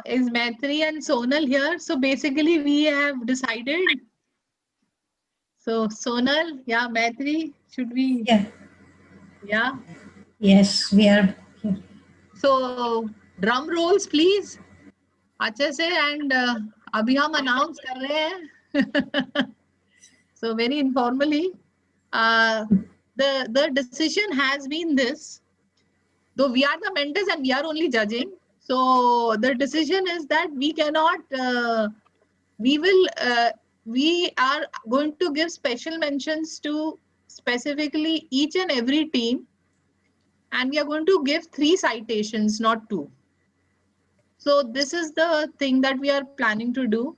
is Maitri and Sonal here? So basically we have decided. So Sonal, yeah, Maitri, should we? Yeah. Yeah. Yes, we are here. So drum rolls, please. अच्छे से and अभी हम announce कर रहे हैं. So very informally, the decision has been this. Though we are the mentors and we are only judging, so the decision is that we cannot. We are going to give special mentions to specifically each and every team, and we are going to give 3 citations, not 2. So this is the thing that we are planning to do,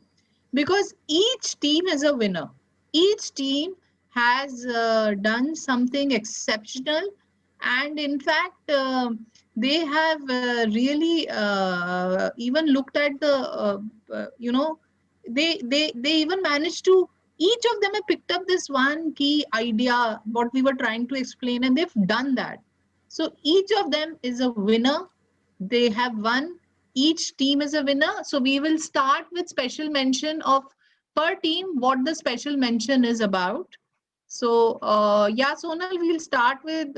because each team is a winner. Each team has done something exceptional, and in fact, they have really even looked at the, they even managed to. Each of them have picked up this one key idea, what we were trying to explain, and they've done that. So each of them is a winner. They have won. Each team is a winner. So we will start with special mention of per team, what the special mention is about. So yeah, Sonal, we'll start with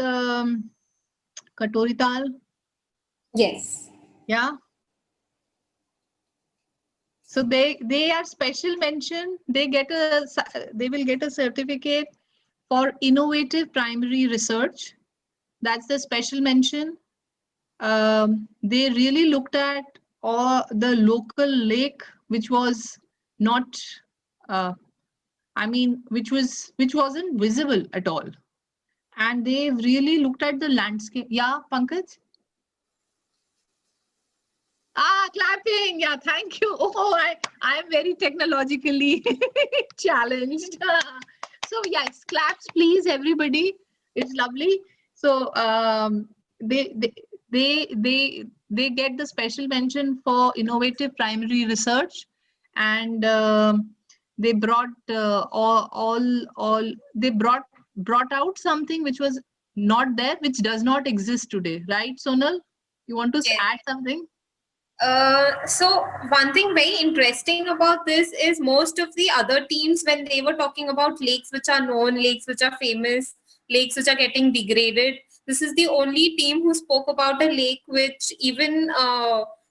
Katori Tal. Yes. Yeah. So they are special mention. They will get a certificate for innovative primary research. That's the special mention. They really looked at the local lake, which was not, which wasn't visible at all, and they really looked at the landscape. Yeah, Pankaj. Clapping. Yeah, thank you. Oh, I am very technologically challenged. So yes, claps, please, everybody. It's lovely. So they get the special mention for innovative primary research, and they brought they brought out something which was not there, which does not exist today, right, Sonal? You want to add something? So one thing very interesting about this is most of the other teams, when they were talking about lakes which are known, lakes which are famous, lakes which are getting degraded, this is the only team who spoke about a lake which even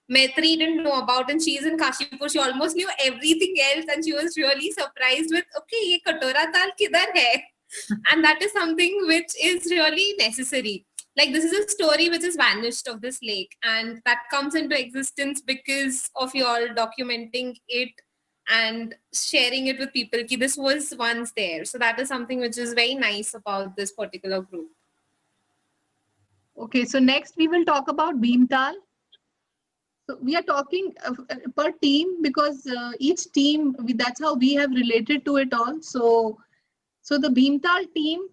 Maitri didn't know about, and she's in Kashipur. She almost knew everything else, and she was really surprised with, okay, ye Katora Tal kidhar hai? And that is something which is really necessary. Like, this is a story which has vanished of this lake, and that comes into existence because of your documenting it and sharing it with people ki this was once there. So that is something which is very nice about this particular group. Okay, so next we will talk about Bhimtal. So we are talking per team, because each team, that's how we have related to it all. So the Bhimtal team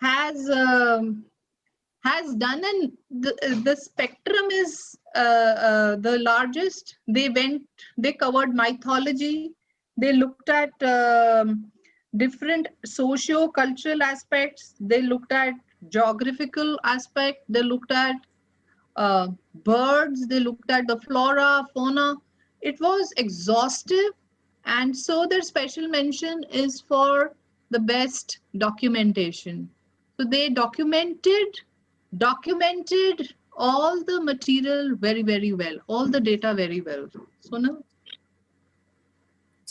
has done, and the spectrum is the largest. They covered mythology. They looked at different socio-cultural aspects. They looked at geographical aspect. They looked at birds. They looked at the flora, fauna. It was exhaustive, and so their special mention is for the best documentation. So they documented all the material very, very well, all the data very well. Sonal?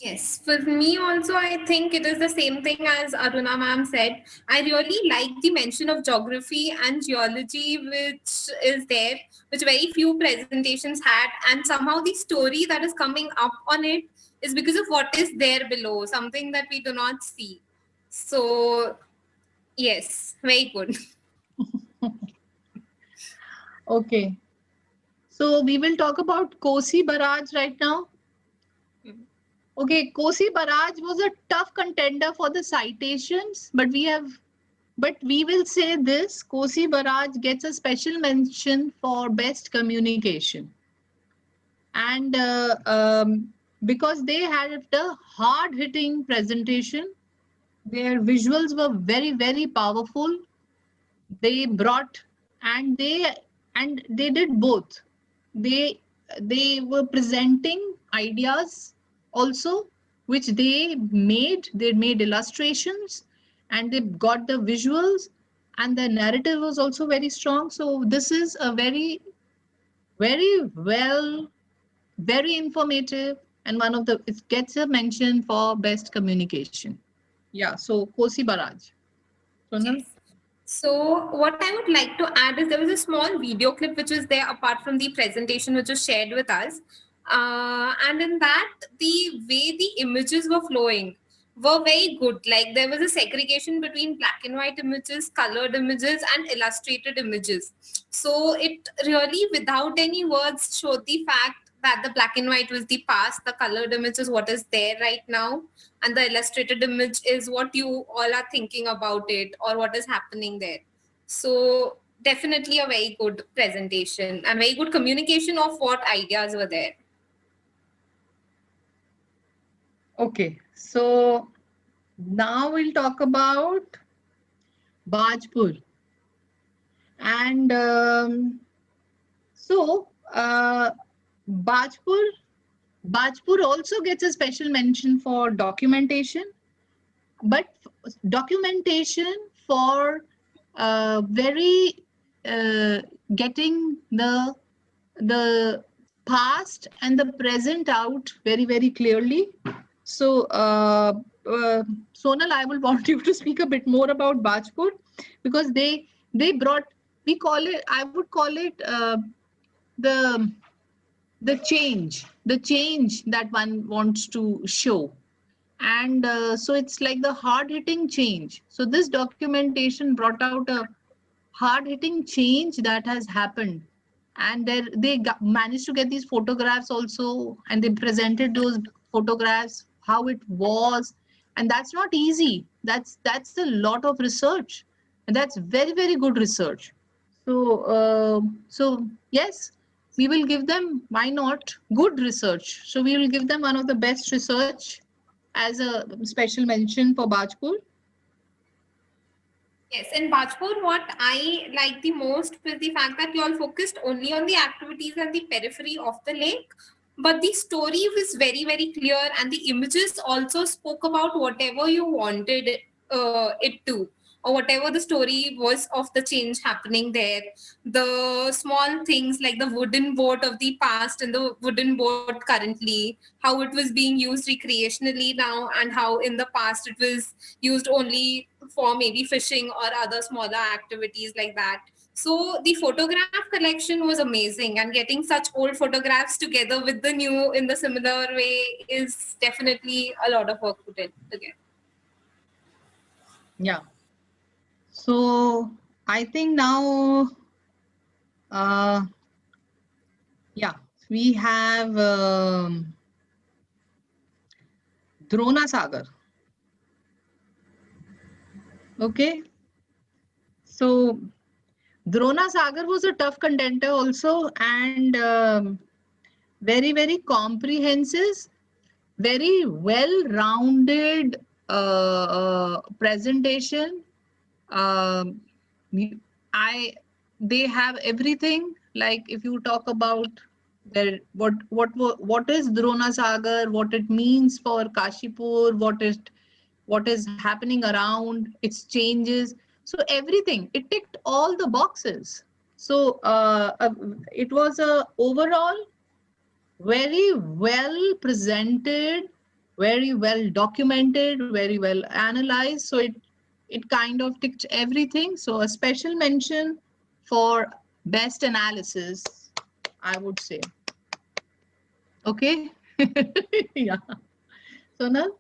Yes, for me also, I think it is the same thing as Aruna ma'am said. I really like the mention of geography and geology, which is there, which very few presentations had, and somehow the story that is coming up on it is because of what is there below, something that we do not see. So, yes, very good. Okay. So we will talk about Kosi Barrage right now. Okay, Kosi Barrage was a tough contender for the citations, but we will say this: Kosi Barrage gets a special mention for best communication, and because they had a hard-hitting presentation, their visuals were very, very powerful. They brought and they did both. They they were presenting ideas also, which they made. They made illustrations, and they got the visuals, and the narrative was also very strong. So this is a very, very well, very informative, and one of the, it gets a mention for best communication. Yeah. So Kosi Baraj. Sonal? Yes. So what I would like to add is there was a small video clip which was there apart from the presentation which was shared with us. And in that, the way the images were flowing were very good. Like there was a segregation between black and white images, colored images, and illustrated images. So it really, without any words, showed the fact that the black and white was the past, the colored image is what is there right now, and the illustrated image is what you all are thinking about it or what is happening there. So definitely a very good presentation and very good communication of what ideas were there. Okay. So now we'll talk about Bajpur. And so Bajpur also gets a special mention for documentation, but documentation for very getting the past and the present out very, very clearly. So Sonal, I will want you to speak a bit more about Bajpur, because they brought, we call it, I would call it the change that one wants to show. And so it's like the hard hitting change. So this documentation brought out a hard hitting change that has happened, and managed to get these photographs also, and they presented those photographs how it was. And that's not easy. That's a lot of research, and that's very, very good research. So yes, we will give them, why not, good research. So we will give them one of the best research as a special mention for Bajpur. Yes, in Bajpur, what I like the most was the fact that you all focused only on the activities and the periphery of the lake, but the story was very, very clear, and the images also spoke about whatever you wanted it to, or whatever the story was of the change happening there. The small things like the wooden boat of the past and the wooden boat currently, how it was being used recreationally now, and how in the past it was used only for maybe fishing or other smaller activities like that. So the photograph collection was amazing, and getting such old photographs together with the new in the similar way is definitely a lot of work put in together. Yeah. So I think now, yeah, we have Drona Sagar. Okay. So Drona Sagar was a tough contender also, and very, very comprehensive, very well-rounded presentation. They have everything. Like if you talk about what is Drona Sagar, what it means for Kashipur, what is happening around, its changes. So everything, it ticked all the boxes. So it was a overall very well presented, very well documented, very well analyzed. So it kind of ticked everything. So a special mention for best analysis, I would say. Okay. Yeah. Sonal?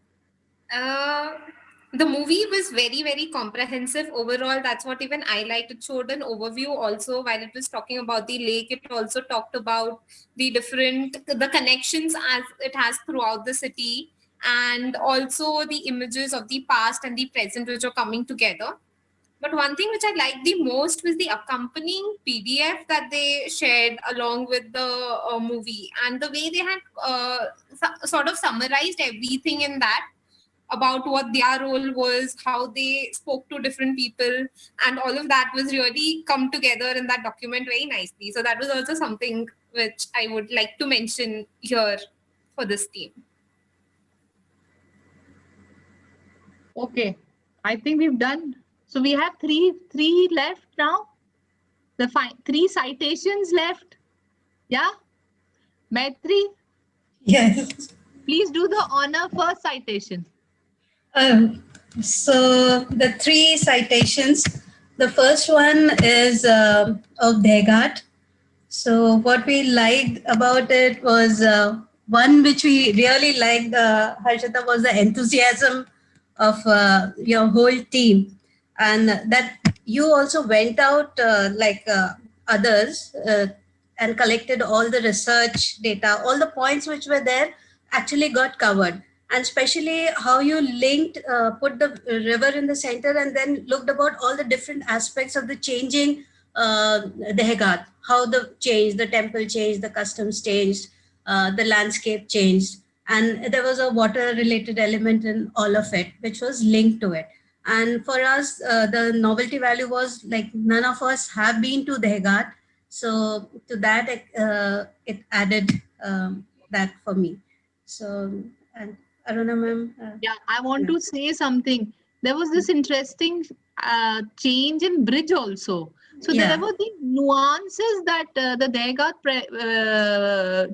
The movie was very, very comprehensive overall. That's what even I liked. It showed an overview also. While it was talking about the lake, it also talked about the connections as it has throughout the city, and also the images of the past and the present which are coming together. But one thing which I liked the most was the accompanying PDF that they shared along with the movie, and the way they had sort of summarized everything in that about what their role was, how they spoke to different people, and all of that was really come together in that document very nicely. So that was also something which I would like to mention here for this team. Okay, I think we've done. So we have three left now. The three citations left. Yeah, Maitri, Yes. please do the honor first citation. So the three citations. The first one is of Degat. So what we liked about it was one which we really liked, Harshita, was the enthusiasm of your whole team, and that you also went out like others and collected all the research data, all the points which were there actually got covered, and especially how you linked, put the river in the center, and then looked about all the different aspects of the changing Dehgat, how the temple changed, the customs changed, the landscape changed, and there was a water related element in all of it, which was linked to it. And for us, the novelty value was like none of us have been to Dehgat, so to that it added that for me. So, and Aruna ma'am. Yeah, I want to say something. There was this interesting change in bridge also. So Yeah. there were the nuances that the Degat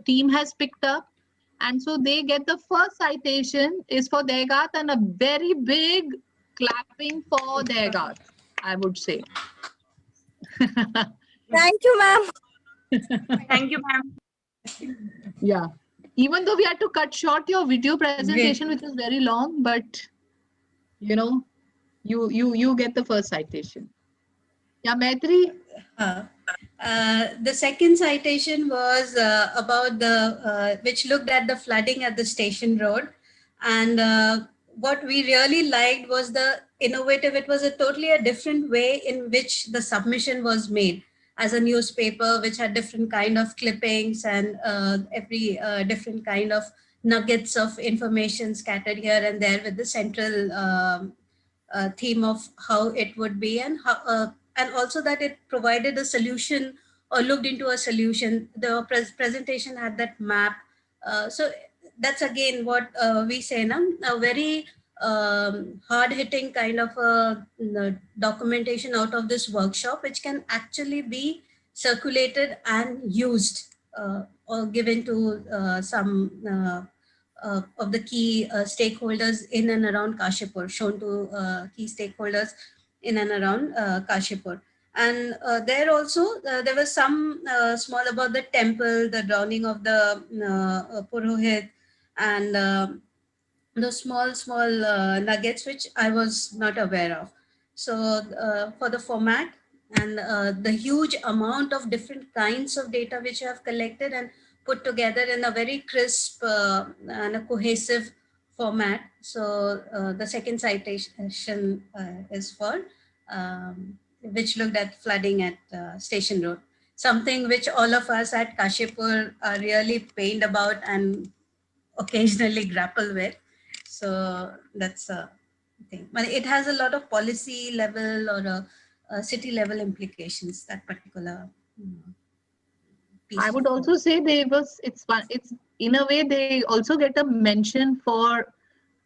team has picked up. And so they get the first citation is for Degat and a very big clapping for Degat, I would say. Thank you, ma'am. Thank you, ma'am. Yeah. Even though we had to cut short your video presentation, which was very long, but you know, you get the first citation. Yeah, Maitri. The second citation was about which looked at the flooding at the station road. And what we really liked was the innovative, it was a totally a different way in which the submission was made as a newspaper, which had different kind of clippings and every different kind of nuggets of information scattered here and there with the central theme of how it would be, and how and also that it provided a solution or looked into a solution. The presentation had that map. So that's again what we say now, a very hard-hitting kind of documentation out of this workshop, which can actually be circulated and used or given to some of the key stakeholders in and around Kashipur, shown to key stakeholders in and around Kashipur. And there also, there was some small about the temple, the drowning of the Purohit, and the small nuggets which I was not aware of. So for the format and the huge amount of different kinds of data which you have collected and put together in a very crisp and a cohesive format. So the second citation is for which looked at flooding at Station Road, something which all of us at Kashipur are really pained about and occasionally grapple with. So that's a thing. But it has a lot of policy level or a city level implications, that particular piece. I would also say it's in a way they also get a mention for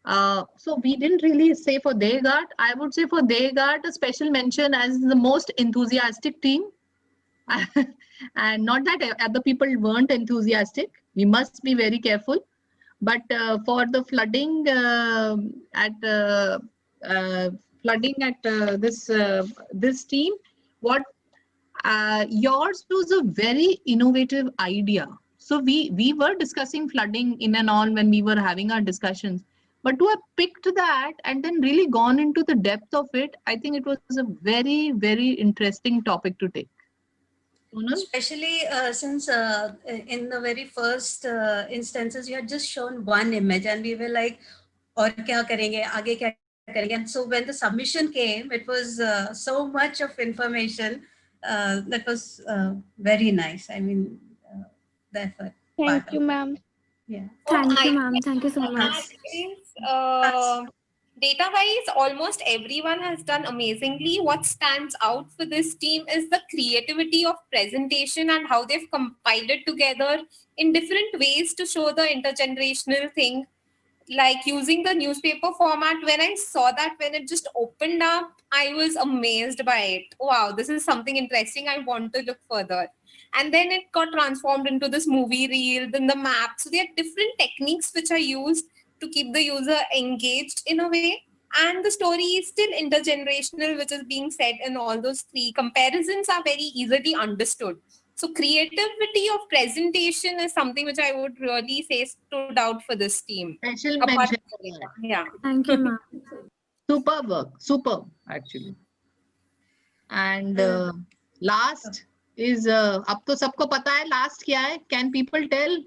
so we didn't really say for Degat. I would say for Degat a special mention as the most enthusiastic team. And not that other people weren't enthusiastic. We must be very careful. But for the flooding this team, what yours was a very innovative idea. So we were discussing flooding in and on when we were having our discussions, but to have picked that and then really gone into the depth of it, I think it was a very interesting topic to take. Especially since in the very first instances you had just shown one image and we were like, और क्या करेंगे आगे क्या करेंगे, and so when the submission came, it was so much of information that was very nice. I mean, the effort. Thank you, ma'am. Yeah. Thank you, ma'am. Thank you so much. Data wise, almost everyone has done amazingly. What stands out for this team is the creativity of presentation and how they've compiled it together in different ways to show the intergenerational thing. Like using the newspaper format, when I saw that, when it just opened up, I was amazed by it. Wow, this is something interesting. I want to look further. And then it got transformed into this movie reel, then the map. So there are different techniques which are used to keep the user engaged in a way. And the story is still intergenerational, which is being said in all those three. Comparisons are very easily understood. So creativity of presentation is something which I would really say stood out for this team. Special Apart mention. from data. Yeah. Thank you, ma'am. Superb work. Superb, actually. And last is, अब तो सबको पता है last क्या है? Can people tell?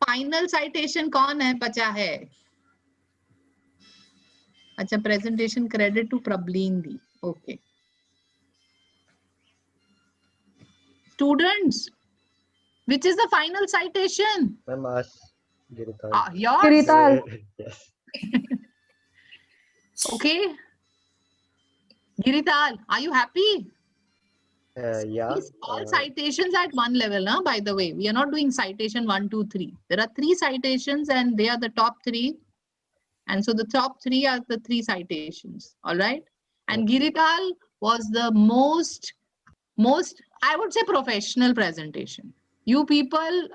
Final citation कौन है? बचा है. अच्छा, presentation credit to Prableen the. Okay. Students, which is the final citation? Ma'am, ask Girital. Yours? Girital. Yes. Okay. Girital, are you happy? Yeah. These all citations at one level, huh? By the way, we are not doing citation 1, 2, 3. There are 3 citations and they are the top 3. And so the top 3 are the 3 citations. All right. And Girital was the most, I would say, professional presentation. You people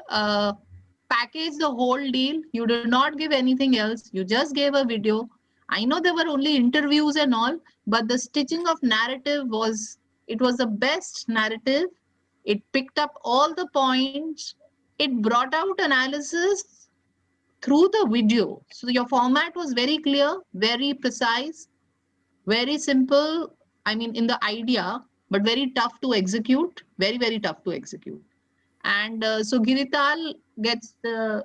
packaged the whole deal. You did not give anything else. You just gave a video. I know there were only interviews and all, but the stitching of narrative was, it was the best narrative. It picked up all the points. It brought out analysis through the video. So your format was very clear, very precise, very simple. I mean, in the idea, but very tough to execute. Very, very tough to execute. And so Girital gets the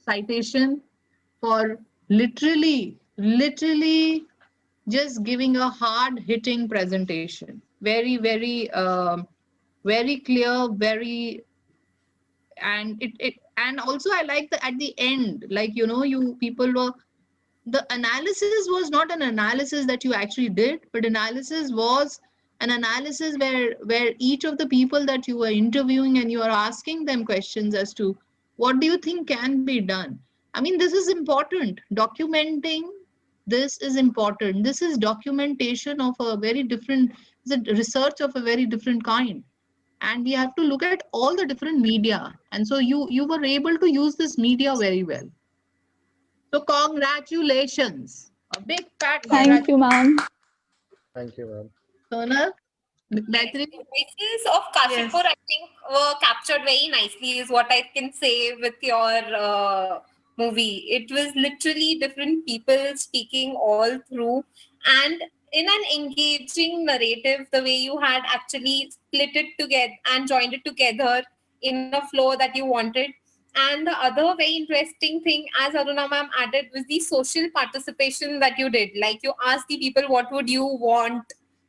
citation for literally just giving a hard hitting presentation. Very, very, very clear, very, and and also I like the at the end, like, you know, you people were, the analysis was not an analysis that you actually did, but analysis was an analysis where each of the people that you were interviewing and you are asking them questions as to what do you think can be done. I mean, this is important. Documenting this is important. This is documentation of a very different, it's a research of a very different kind. And we have to look at all the different media. And so you were able to use this media very well. So congratulations. A big fat Thank you, ma'am. Thank you, ma'am. Sonal, The Gayatri? voices of Kashipur, I think, were captured very nicely, is what I can say with your movie. It was literally different people speaking all through, and in an engaging narrative, the way you had actually split it together and joined it together in a flow that you wanted. And the other very interesting thing, as Aruna ma'am added, was the social participation that you did. Like, you asked the people, what would you want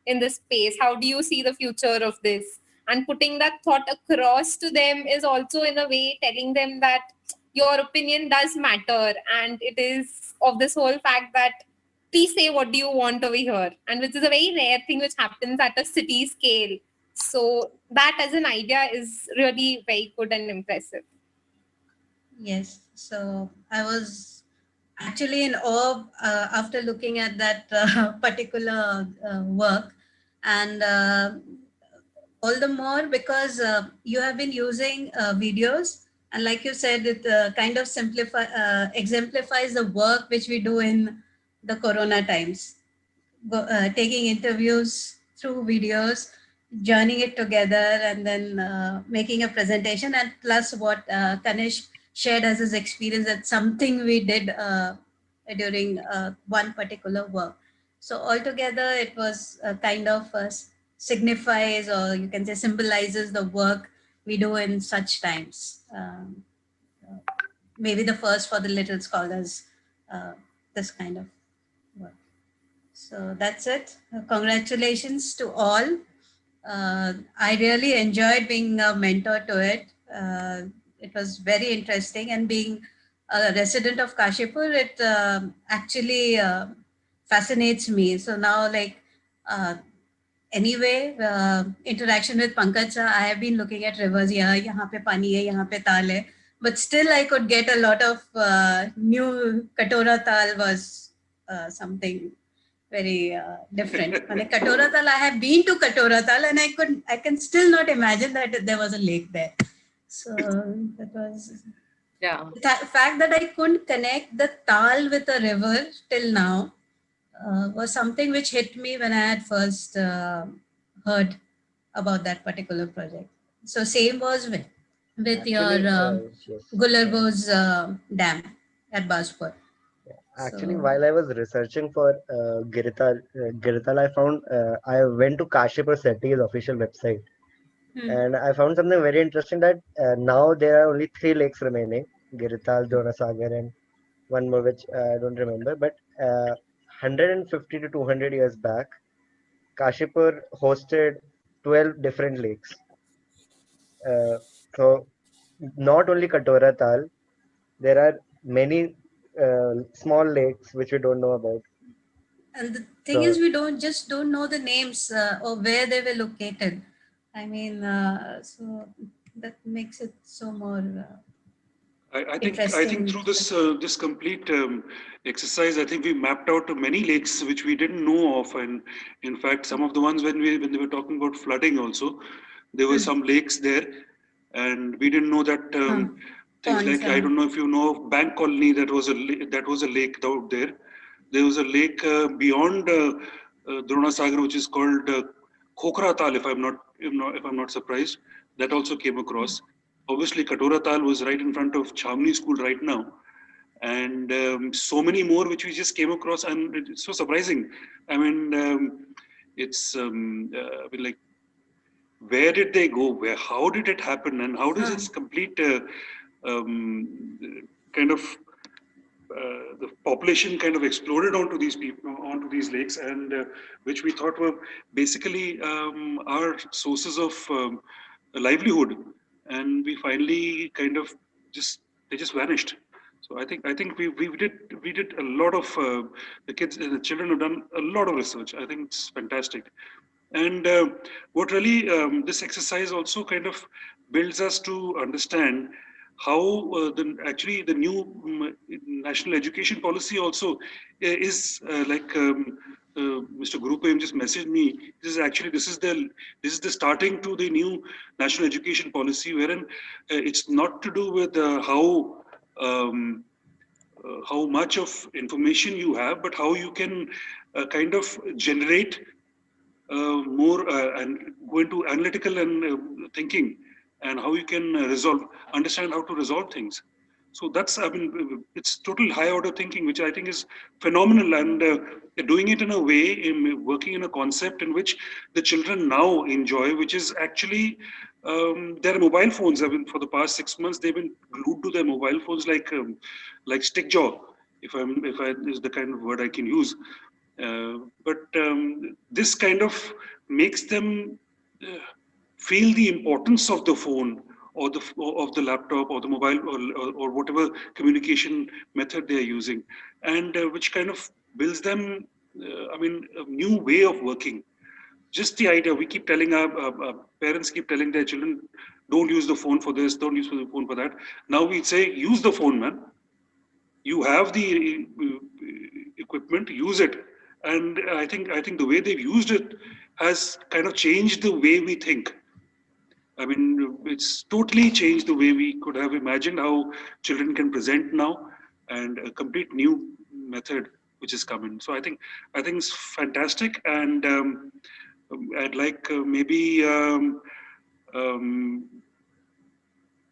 in this space? How do you see the future of this? And putting that thought across to them is also, in a way, telling them that your opinion does matter. And it is of this whole fact that please say what do you want over here, and which is a very rare thing which happens at a city scale. So that as an idea is really very good and impressive. Yes. So I was actually in awe after looking at that particular work, and all the more because you have been using videos, and like you said, it kind of exemplifies the work which we do in the Corona times, taking interviews through videos, joining it together, and then making a presentation. And plus what Kanish shared as his experience, that's something we did during one particular work. So altogether, it was kind of signifies, or you can say symbolizes, the work we do in such times. Maybe the first for the little scholars, this kind of work. So that's it. Congratulations to all. I really enjoyed being a mentor to it. It was very interesting, and being a resident of Kashipur, it actually fascinates me. So now, like, anyway, interaction with Pankaj, I have been looking at rivers. Yeah, यहाँ पे पानी है, यहाँ पे ताल है. But still, I could get a lot of new. Katora Tal was something very different. Like Katora Tal, I have been to Katora Tal, and I can still not imagine that there was a lake there. So that was the fact that I couldn't connect the Tal with a river till now was something which hit me when I had first heard about that particular project. So same was with Actually, your yes. Gularbos Dam at Baspur. Actually, So- while I was researching for Girital, I found I went to Kashipur Setti's official website, and I found something very interesting that now there are only 3 lakes remaining: Girital, Dronasagar, and one more which I don't remember. But 150 to 200 years back, Kashipur hosted 12 different lakes. So not only Katora Tal, there are many small lakes which we don't know about. And the thing So- is, we don't know the names or where they were located. I mean, so that makes it so more. I think through this complete exercise, I think we mapped out many lakes which we didn't know of, and in fact, some of the ones when they were talking about flooding also, there were some lakes there, and we didn't know that things Ponds, like I don't know if you know of Bank Colony, that was a lake out there. There was a lake beyond Dronasagar, which is called Khokra Tal, if I'm not surprised. That also came across. Obviously, Katora Tal was right in front of Chamni School right now, and so many more which we just came across, and it's so surprising. I mean, it's like, where did they go? How did it happen? And how does its complete kind of the population kind of exploded onto these people, onto these lakes, and which we thought were basically our sources of livelihood, and we finally kind of they just vanished. So I think we did a lot of the children have done a lot of research. I think it's fantastic. And what really this exercise also kind of builds us to understand how actually the new national education policy also is like Mr. Guru Prem just messaged me. This is the starting to the new national education policy, wherein it's not to do with how much of information you have, but how you can kind of generate more and go into analytical and thinking, and how you can understand how to resolve things. So that's, I mean, it's total high order thinking, which I think is phenomenal, and doing it in a way, working in a concept in which the children now enjoy, which is actually their mobile phones. I mean, for the past 6 months, they've been glued to their mobile phones like stick jaw, if I is the kind of word I can use. But this kind of makes them feel the importance of the phone or of the laptop or the mobile or whatever communication method they are using, and which kind of builds them, I mean, a new way of working. Just the idea, we keep telling our parents keep telling their children, don't use the phone for this, don't use the phone for that. Now we say, use the phone, man. You have the equipment, use it. And I think the way they've used it has kind of changed the way we think. I mean, it's totally changed the way we could have imagined how children can present now, and a complete new method which is coming. So I think it's fantastic, and I'd like maybe I don't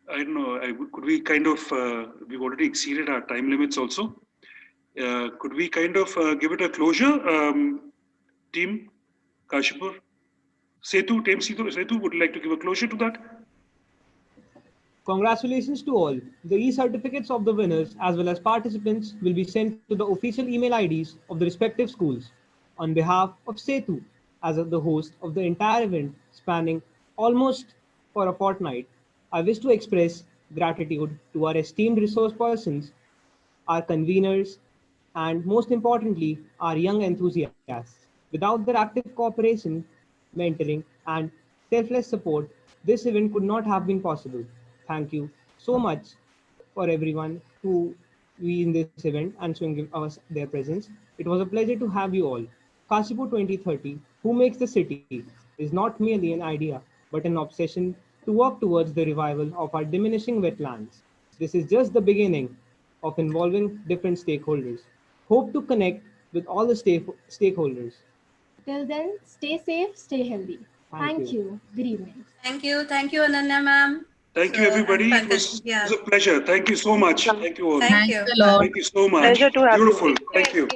know. Could we kind of we've already exceeded our time limits also. Could we kind of give it a closure, team Kashipur? Setu, team Setu, would you like to give a closure to that? Congratulations to all. The e-certificates of the winners as well as participants will be sent to the official email IDs of the respective schools. On behalf of Setu, as the host of the entire event spanning almost for a fortnight, I wish to express gratitude to our esteemed resource persons, our conveners, and most importantly, our young enthusiasts. Without their active cooperation, mentoring, and selfless support, this event could not have been possible. Thank you so much for everyone who we in this event and showing us their presence. It was a pleasure to have you all. Kashipur 2030, Who Makes the City, is not merely an idea, but an obsession to work towards the revival of our diminishing wetlands. This is just the beginning of involving different stakeholders. Hope to connect with all the stakeholders. Till then, stay safe, stay healthy. Thank Thank you. Good evening. Thank you, Ananya ma'am. Thank you, everybody. It was a pleasure. Thank you so much. Thank you all. Thank Thanks you. a lot. Thank you so much. Pleasure to have you. Beautiful. Thank you.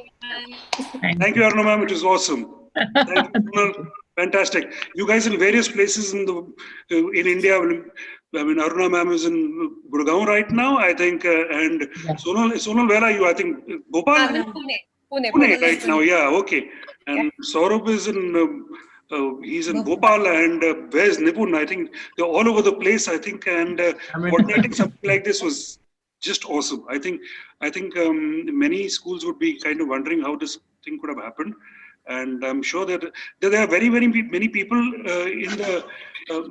Thank you, Aruna ma'am. It was awesome. Thank you, Sonal. Fantastic. You guys in various places in India. I mean, Aruna ma'am is in Gurgaon right now, I think, and Sonal, where are you? I think Bhopal. Pune right now. Yeah. Okay. And Saurabh is in. He's in Bhopal, and where's Nipun? I think they're all over the place. I think, and coordinating something like this was just awesome. I think many schools would be kind of wondering how this thing could have happened, and I'm sure that there are very many people in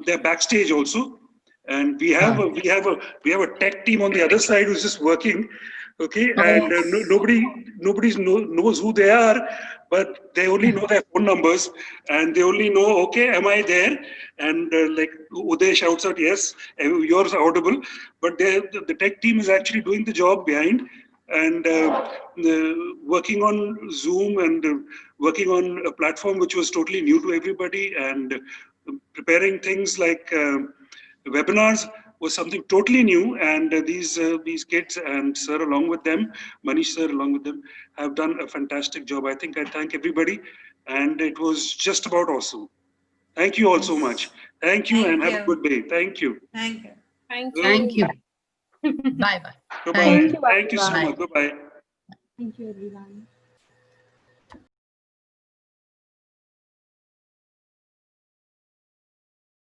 they're backstage also, and we have a tech team on the other side who's just working. Okay, and nobody knows who they are, but they only know their phone numbers, and they only know, okay, am I there? And like Uday shouts out, yes, yours are audible, but the tech team is actually doing the job behind, and working on Zoom and working on a platform which was totally new to everybody, and preparing things like webinars was something totally new, and these kids and sir along with them, Manish sir along with them, have done a fantastic job. I think I thank everybody, and it was just about awesome. Thank you all so much. Thank you, and have a good day. Thank you. Thank you. Thank you. Bye bye. Bye-bye. Thank you so Bye. much. Bye-bye. Thank you, everyone.